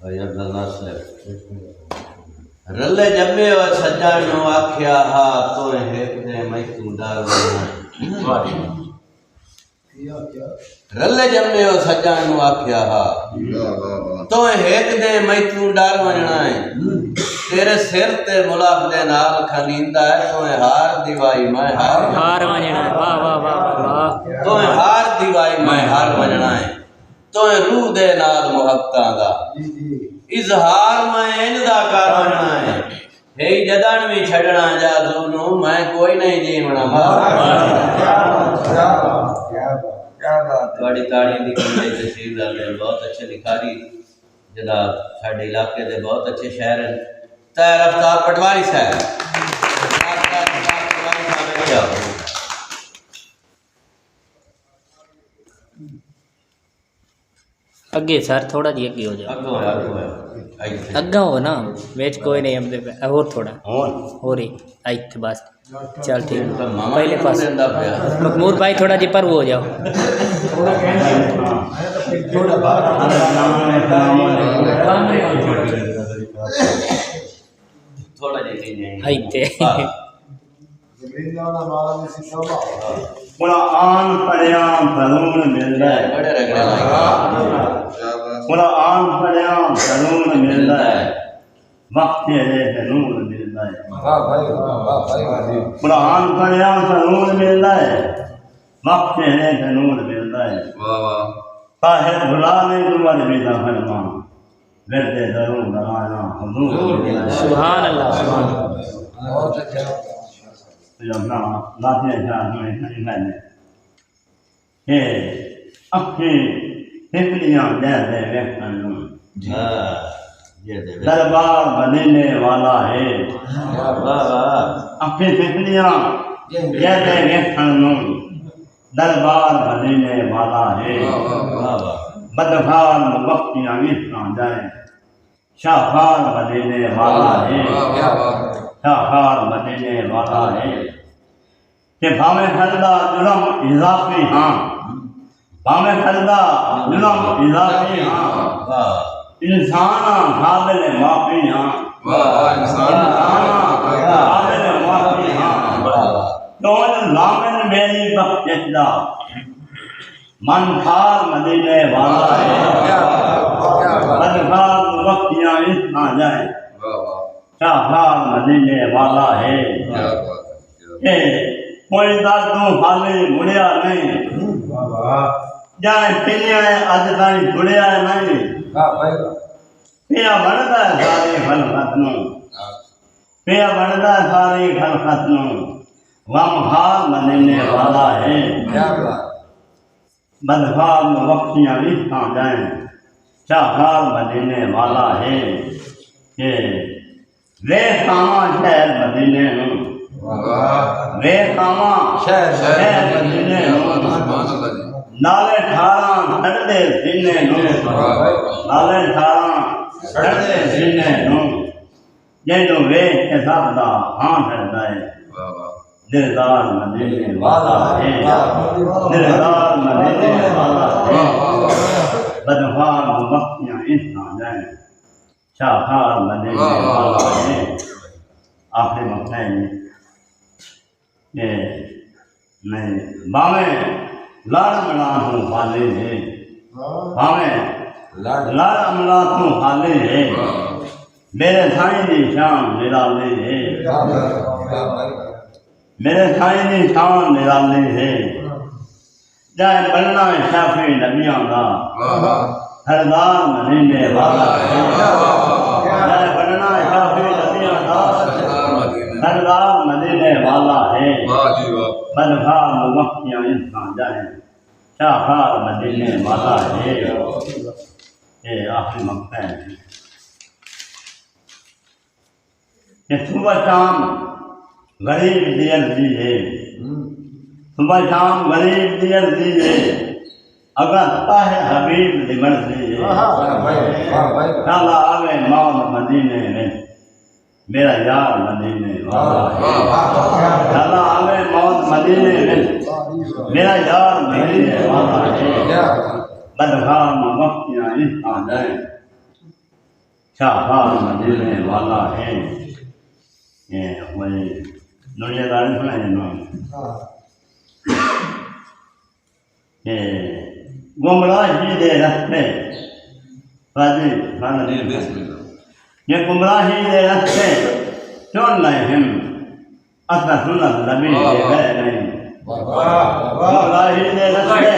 भाई अब्दुल नासिर रले जम्मे और सज्जन नु आख्या हा तो एक दे मैं तू डर वना रले जम्मे और सज्जन नु आख्या हा तो एक दे मैं तू डर वना है तेरे सिर ते मुलाक दे नाल खनींदा है तो हार दिवाई मैं हार वजना। वाह वाह वाह वाह। तो हार दिवाई मैं हार वजना है तो रूह दे नाल मुहब्बतां दा इजहार मैं इंदा कर वजना है हे जदन भी छड़ना जा दोनों मैं कोई नहीं जीवना बड़ी ताड़ी दी कमाई तहसील वाले बहुत अच्छे लिखारी जनाब साडे इलाके दे बहुत अच्छे शहर हैं तैर अफ्ताब पटवारी साहब अगे सर थोड़ा जी अगे हो जाओ अग्गा हो ना बेच कोई नहीं हमदे पे और थोड़ा और ही आइथ बस चल ठीक पहले पास मखमूर भाई थोड़ा जी पर वो हो जाओ थोड़ा जी आइथे कुरान पढ़िया ज़रूर मिलदा है कुरान पढ़िया ज़रूर मिलदा है वक्त है ज़रूर मिलदा है कुरान पढ़िया ज़रूर मिलदा है वक्त है ज़रूर मिलदा है ताहिर भुला नहीं तुमर बेदा फरमा वरदे ज़रूर लगाना हुजूर सुभान अल्लाह अपना लाते हैं में खड़ी करने के अखी तितलियां दे व्यक्तन दरबार बनने वाला है अखी तितलियां दे व्यक्तन दरबार बनने वाला है बदखार मुबक्तियां इतना जाए शाखार बनने वाला है शाखार बनने वाला है कि भावे खलदा जुलम इजाफी हाँ भावे खलदा जुलम इजाफी हाँ इंसाना काबिल माफी हाँ काबिल माफी हाँ तो लामिन मेरी बख्शिदा मन खार मदीने वाला है बदखार मुबक्तियां इतना जाए शाहबाग मदीने वाला है कोई दादू हाले मुड़िया नहीं जाए पीने अज ताई जुड़िया नहीं पिया बनता है सारी खलकत नूं पिया बनता है सारी खलकत नूं गमखार मदीने वाला है बदखार बख्शियां इतना जाए शाहबाग मदीने वाला है कि वे कामा शहर मदीने हूँ वे कामा शहर मदीने हूँ नाले ठारा चढ़दे सीने हूँ नाले ठारा चढ़दे सीने हूँ जेनू वे के सबदा हाँ ठहरदा है दिलदार मदीने वाला है दिलदार मदीने वाला है बदखार मुबक्तियां इतना जाए शाखार मदीने वाला है आखिरी मौका है ये मैं बावे लाड़ मना हूँ हाले है बावे लाड़ अमला तू हाले है मेरे साईं दी शान निराले है मेरे साईं दी शान निराले है जाए बनना शाफी नबियां दा सरदार मदीने वाला है जाए बनना शाफी नबियां दा सरदार मदीने वाला है बदखार मुबक्तियां इंसान जाए शाहखार मदीने वाला है ये आखिरी मक्ता है कि सुबह शाम गरीब दियल दीजिए सुबह शाम गरीब दियल दीजिए अगर ताहे हबीब दिमर दीजिए ताला आवे मौत मदीने में मेरा यार मदीने वाला है ताला आवे मौत मदीने में मेरा यार मदीने वाला है बदखार मुबक्तियां इंसान जाए शाहबाज मदीने वाला है ये वही दुनियादार सुना है ना ये गुमराही दे रास्ते बाजी खाना ये गुमराही दे रास्ते चुन रहे हैं असा सुन्नत नबी दे गए नहीं गुमराही दे रास्ते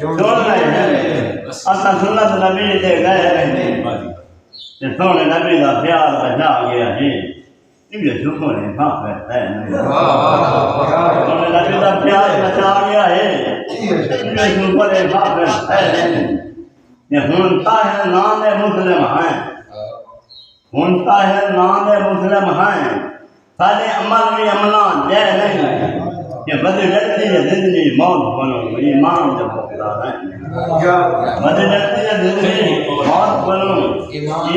चुन रहे हैं असा सुन्नत नबी दे गए नहीं ये सोने नबी का प्यार बचा गया है ये सुखों ने भाग करता है सोने नबी का प्यार बचा गया है ये सुखों ने भाग करता है ये सुनता है नाम मुस्लिम है सुनता है नाम मुस्लिम है सारे अमल में अमला जय नहीं ये बदल जाती है जिंदगी मौत बनो ईमान जब होता है बदल जाती है जिंदगी मौत बनो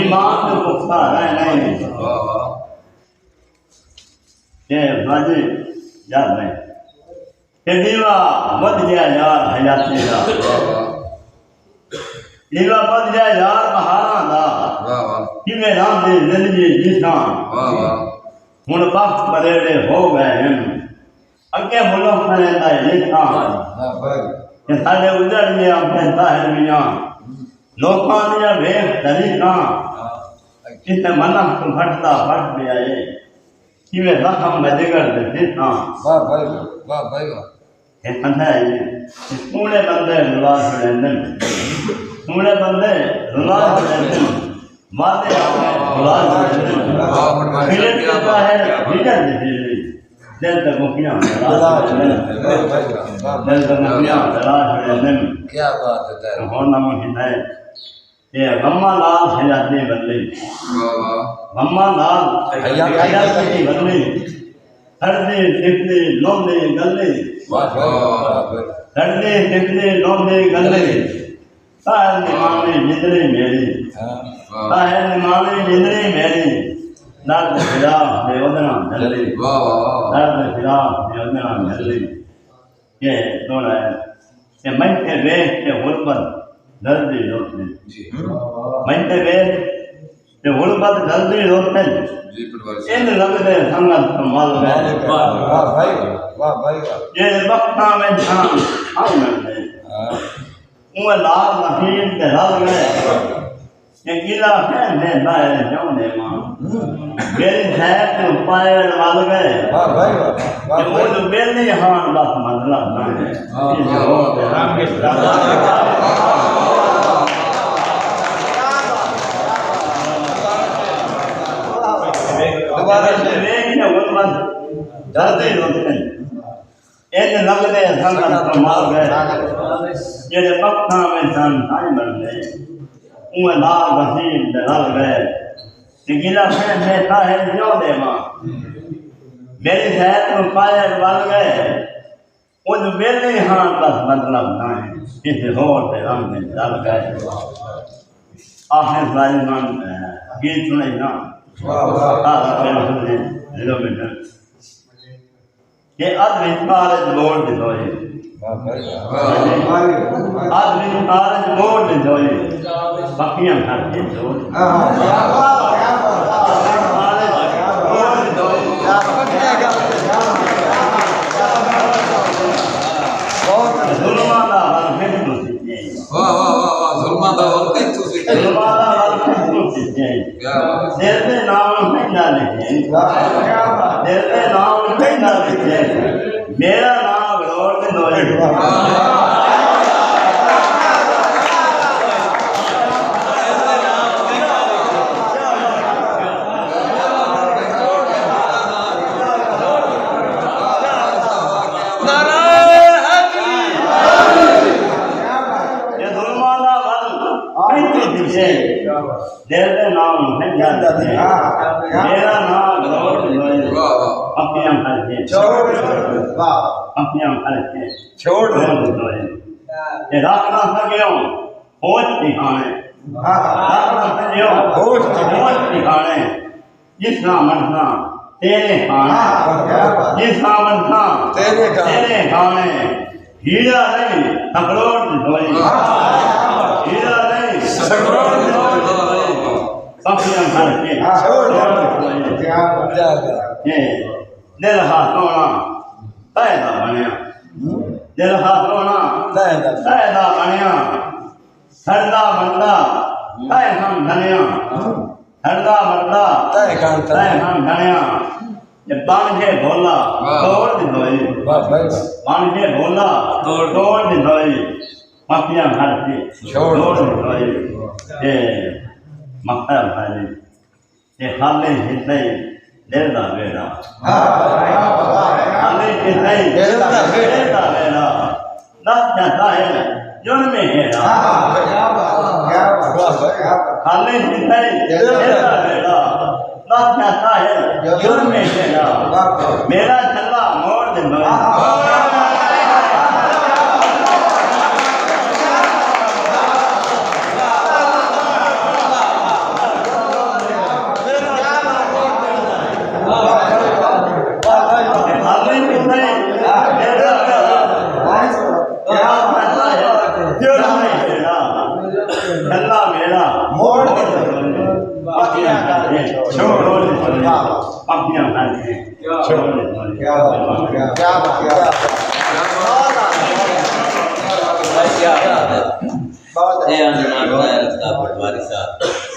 ईमान जब होता है नहीं ये बाजी याद नहीं ये दीवा बद गया यार हयाती का दीवा बद गया यार बहारा दा कि मैं राम दे जिंदगी जीता हुन वक्त बड़े हो गए हैं अगे मुल्क में रहता है लिखा ये साढ़े उजड़ गया कहता है मियाँ लोकां दिया वेख तरीका जिसने मना तो फटता फट गया है कि वे जख्म में जिगर दे देता ये कहता है ये पूरे बंदे रुला छड़े दिन पूरे बंदे रुला छड़े दिन माते रुला छड़े दिन फिर कहता है जिगर दे दिल तक मुखिया दिल तक मुखिया तलाश में क्या बात है होना मुमकिन है ये गम्मा लाल हयाती बदली गम्मा लाल हयाती बदली हरदे टिकले लोंदे गल्ले हरदे टिकले लोंदे गल्ले ताहर निमाने निदरे मेरी ताहर निमाने निदरे मेरी दर्द खिलाफ बेवदना जल्दी दर्द खिलाफ बेवदना जल्दी ये थोड़ा है ये मन के वेश के गुर्बत जल्दी रोकने मन के वेश के गुर्बत जल्दी रोकने इन लगते संगत संभाल गए ये बख्ता में ध्यान हम करते वो लाल नहीम के रल गए ये गीला है ने दाए जाऊं दे मां मेरी धैर्य के पाए वाल गए ये वो जो बेली हां बस मतलब नहीं ये हो राम के दोबारा से देखने उन्मत जल्दी रोकते एक लगते संगत संभाल गए ये पक्का में जान नहीं बन गए उन लाल वसीम दलाल गए गिला में देता है जो दे मां मेरी शहर को पाए वाल गए उन बेले हां बस मतलब नहीं इस होर पे हम में चल गए आखिर वाली मान गीत सुनाई ना ये आदमी कारज बोल दे दोए आदमी कारज बोल दे दोए बाकियां घर के जोड़ जुल्मा दा हर फिर तो सीखे वाह वाह वाह वाह जुल्मा दा हर फिर तो सीखे जुल्मा दा हर फिर तो सीखे दिल पे नाम कहना लिखे दिल पे नाम कहना लिखे मेरा नाम गौर के दोए दिल पे नाम है जाते हैं मेरा नाम गौर अपने हम करते छोड़ अपने हम करते छोड़ ये रास्ता सकियो होश दिखाने रास्ता सकियो होश दिखाने जिसका मनसा तेरे खाने जिसका मनसा तेरे खाने हीरा नहीं सकरोड़ धोई हीरा नहीं सकरोड़ धोई दिल हाथों पैदा बनिया दिल हाथों पैदा बनिया हरदा मरदा तै हम धनिया हरदा मरदा तै हम धनिया ये बन के भोला तोड़ दी धोई बन के भोला तोड़ दी धोई माफिया भर के छोड़ दी धोई ये मक्का भाई ये हाले हिंदे दिल दा बेड़ा हाले हिंदे दिल दा बेड़ा दस जाता है जुन में हेरा हाले हिंदे दिल दा बेड़ा दस जाता है जुन में हेरा मेरा चला मोड़ दे ये अंदर पटवारी साहब